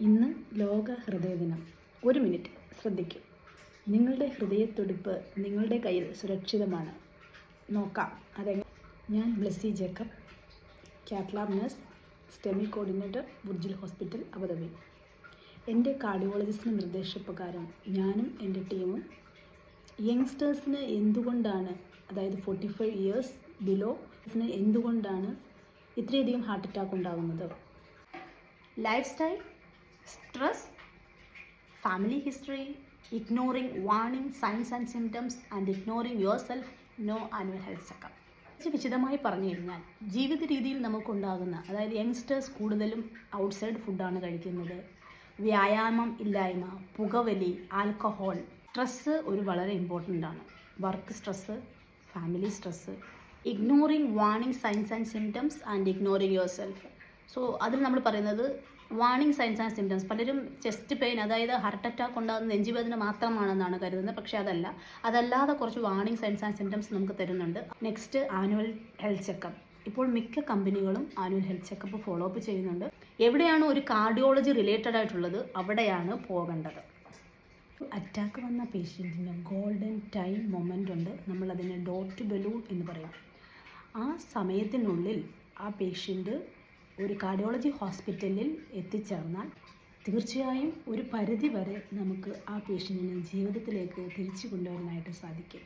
ഇന്ന് ലോക ഹൃദയ ദിനം. ഒരു മിനിറ്റ് ശ്രദ്ധിക്കൂ. നിങ്ങളുടെ ഹൃദയത്തുടിപ്പ് നിങ്ങളുടെ കയ്യിൽ സുരക്ഷിതമാണ്. നോക്കാം അതെങ്ങനെ. ഞാൻ Blessy Jacob, cath nurse, STEMI coordinator, Burjeel hospital, Abu Dhabi. എൻ്റെ കാർഡിയോളജിസ്റ്റിൻ്റെ നിർദ്ദേശപ്രകാരം ഞാനും എൻ്റെ ടീമും യങ്സ്റ്റേഴ്സിന് എന്തുകൊണ്ടാണ്, അതായത് 45 ഇയേഴ്സ് ബിലോ എന്തുകൊണ്ടാണ് ഇത്രയധികം ഹാർട്ട് അറ്റാക്ക് ഉണ്ടാകുന്നത്, life style, stress, family history, ignoring warning signs and symptoms and ignoring yourself, no annual health checkup. വിശദമായി പറഞ്ഞു കഴിഞ്ഞാൽ ജീവിത രീതിയിൽ നമുക്കുണ്ടാകുന്ന, അതായത് യങ്സ്റ്റേഴ്സ് കൂടുതലും ഔട്ട്സൈഡ് ഫുഡാണ് കഴിക്കുന്നത്, വ്യായാമം ഇല്ലായ്മ, പുകവലി, ആൽക്കഹോൾ, സ്ട്രെസ്സ് ഒരു വളരെ ഇമ്പോർട്ടൻ്റ് ആണ്. Work stress, family stress, ignoring warning signs and symptoms and ignoring yourself. So അതിൽ നമ്മൾ പറയുന്നത് വാർണിംഗ് സൈൻസ് ആൻഡ് സിംറ്റംസ്, പലരും ചെസ്റ്റ് പെയിൻ, അതായത് ഹാർട്ട് അറ്റാക്ക് ഉണ്ടാകുന്ന നെഞ്ചുവേദന മാത്രമാണെന്നാണ് കരുതുന്നത്. പക്ഷേ അതല്ലാതെ കുറച്ച് വാർണിംഗ് സൈൻസ് ആൻഡ് സിംറ്റംസ് നമുക്ക് തരുന്നുണ്ട്. Next, annual health checkup. ഇപ്പോൾ മിക്ക കമ്പനികളും annual health checkup follow up ചെയ്യുന്നുണ്ട്. എവിടെയാണ് ഒരു കാർഡിയോളജി റിലേറ്റഡ് ആയിട്ടുള്ളത് അവിടെയാണ് പോകേണ്ടത്. അറ്റാക്ക് വന്ന പേഷ്യൻറ്റിന് ഗോൾഡൻ ടൈം മൊമെൻ്റ് ഉണ്ട്. നമ്മളതിനെ ഡോട്ട് ബലൂൺ എന്ന് പറയാം. ആ സമയത്തിനുള്ളിൽ ആ പേഷ്യൻ്റ് ഒരു കാർഡിയോളജി ഹോസ്പിറ്റലിൽ എത്തിച്ചേർന്നാൽ തീർച്ചയായും ഒരു പരിധി വരെ നമുക്ക് ആ പേഷ്യൻറ്റിനെ ജീവിതത്തിലേക്ക് തിരിച്ചു കൊണ്ടുവരാനായിട്ട് സാധിക്കും.